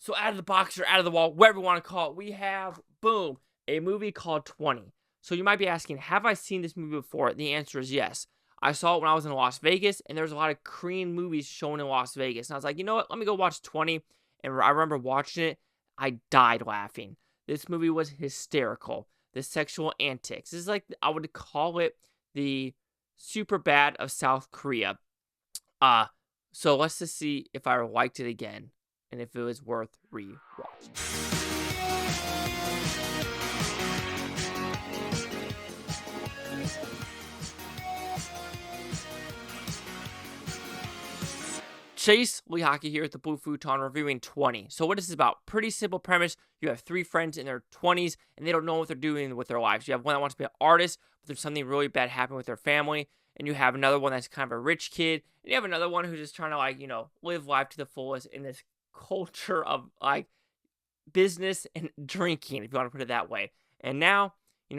So out of the box or out of the wall, whatever you want to call it, we have, boom, a movie called 20. So you might be asking, have I seen this movie before? The answer is yes. I saw it when I was in Las Vegas, and there's a lot of Korean movies shown in Las Vegas. And I was like, you know what? Let me go watch 20. And I remember watching it. I died laughing. This movie was hysterical. The sexual antics. This is like, I would call it the super bad of South Korea. So let's just see if I liked it again and if it was worth rewatching. Chase Lee Hockey here at the Blue Futon reviewing 20. So what is this about? Pretty simple premise. You have 3 friends in their 20s and they don't know what they're doing with their lives. You have one that wants to be an artist, but there's something really bad happening with their family. And you have another one that's kind of a rich kid. And you have another one who's just trying to live life to the fullest in this culture of business and drinking, if you want to put it that way. And now,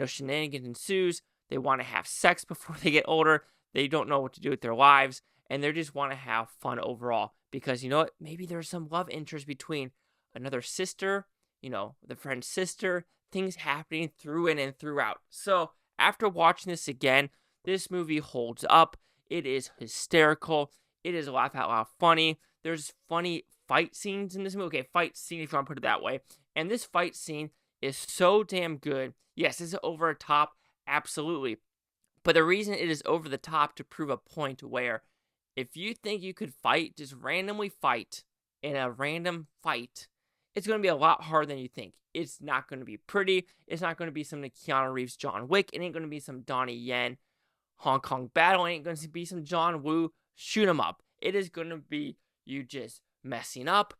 shenanigans ensues. They want to have sex before they get older. They don't know what to do with their lives. And they just want to have fun overall. Because, you know what? Maybe there's some love interest between another sister, the friend's sister. Things happening through in and throughout. So, after watching this again, this movie holds up. It is hysterical. It is laugh out loud funny. There's funny fight scenes in this movie. Okay, fight scene if you want to put it that way. And this fight scene is so damn good. Yes, is it over the top? Absolutely. But the reason it is over the top to prove a point where if you think you could fight, just randomly fight in a random fight, it's going to be a lot harder than you think. It's not going to be pretty. It's not going to be some Keanu Reeves John Wick. It ain't going to be some Donnie Yen Hong Kong battle. It ain't going to be some John Woo shoot 'em up. It is going to be you just messing up,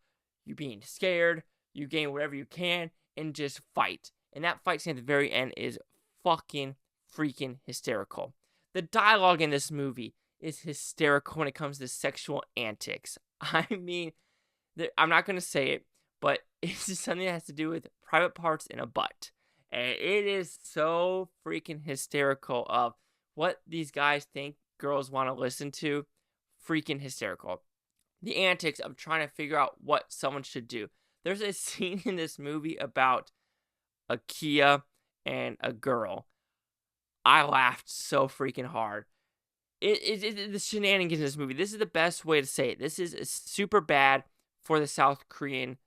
you being scared, you gain whatever you can, and just fight. And that fight scene at the very end is fucking freaking hysterical. The dialogue in this movie is hysterical when it comes to sexual antics. I mean, I'm not going to say it, but it's just something that has to do with private parts in a butt. And it is so freaking hysterical of what these guys think girls want to listen to. Freaking hysterical. The antics of trying to figure out what someone should do. There's a scene in this movie about a Kia and a girl. I laughed so freaking hard. The shenanigans in this movie. This is the best way to say it. This is super bad for the South Korean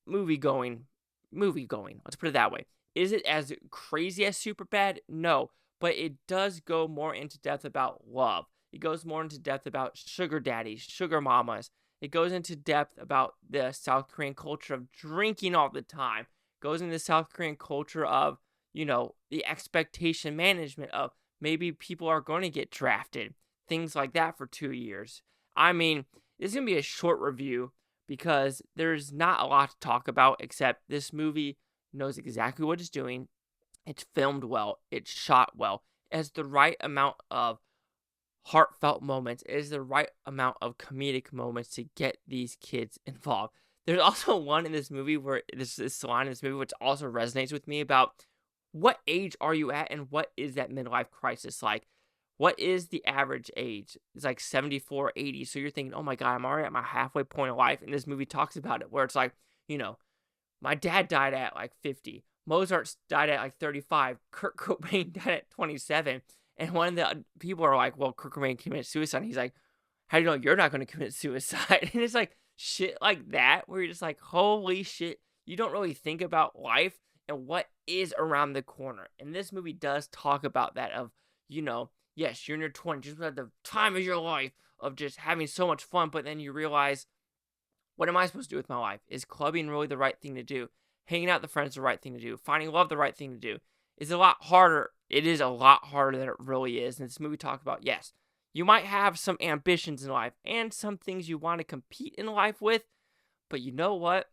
movie going. Let's put it that way. Is it as crazy as super bad? No, but it does go more into depth about love. It goes more into depth about sugar daddies, sugar mamas. It goes into depth about the South Korean culture of drinking all the time. It goes into the South Korean culture of, the expectation management of maybe people are going to get drafted. Things like that for 2 years. I mean, this is going to be a short review because there's not a lot to talk about except this movie knows exactly what it's doing. It's filmed well. It's shot well. It has the right amount of heartfelt moments. It is the right amount of comedic moments to get these kids involved. There's also one in this movie where this line in this movie which also resonates with me about what age are you at and what is that midlife crisis like? What is the average age? It's like 74, 80. So you're thinking, oh my God, I'm already at my halfway point of life. And this movie talks about it where it's like, my dad died at like 50. Mozart died at like 35. Kurt Cobain died at 27. And one of the people are like, well, Kurt Cobain committed suicide. And he's like, how do you know you're not going to commit suicide? And it's like shit like that where you're just like, holy shit. You don't really think about life and what is around the corner. And this movie does talk about that of, yes, you're in your 20s, just at the time of your life of just having so much fun. But then you realize, what am I supposed to do with my life? Is clubbing really the right thing to do? Hanging out with friends the right thing to do? Finding love the right thing to do? It's a lot harder. It is a lot harder than it really is. And this movie talks about, yes, you might have some ambitions in life and some things you want to compete in life with. But you know what?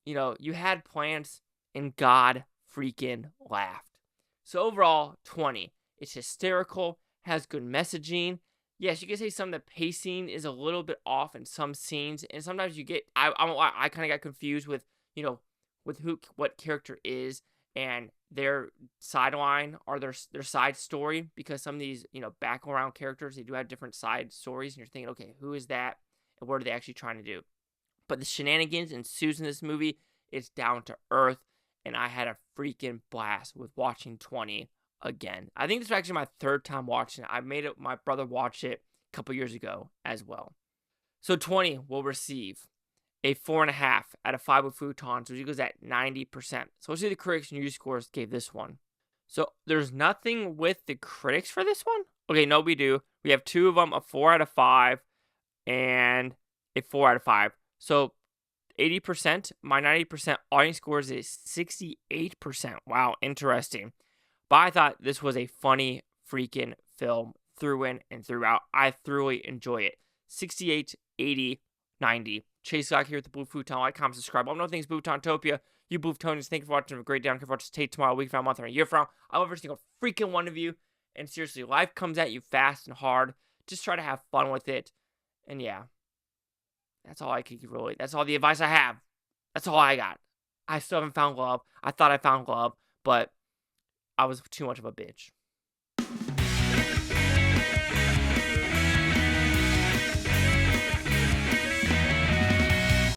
You had plans and God freaking laughed. So overall, 20. It's hysterical, has good messaging. Yes, you can say some of the pacing is a little bit off in some scenes, and sometimes you get, I kind of got confused with, with what character is and their sideline or their side story, because some of these, background characters, they do have different side stories, and you're thinking, okay, who is that, and what are they actually trying to do? But the shenanigans ensues in this movie, it's down to earth, and I had a freaking blast with watching 20 again. I think this is actually my third time watching it. I made it, my brother watched it a couple years ago as well. So 20 will receive a 4.5 out of 5 with Futon, so it goes at 90%. So let's see the critics and review scores gave this one. So there's nothing with the critics for this one? Okay, no, we do. We have 2 of them, a 4 out of 5 and a 4 out of 5. So 80%, my 90% audience scores is 68%. Wow, interesting. But I thought this was a funny freaking film through in and throughout. I thoroughly enjoy it. 68, 80, 90. Chase Scott here with the Blue Futon. Like, comment, subscribe. All things Bhutontopia. You Bhuftonians, thank you for watching. Have a great day. I don't care if you watch Tate tomorrow, a week from now, a month, or a year from now. I love every single freaking one of you. And seriously, life comes at you fast and hard. Just try to have fun with it. And yeah, that's all I could really. That's all the advice I have. That's all I got. I still haven't found love. I thought I found love, but I was too much of a bitch.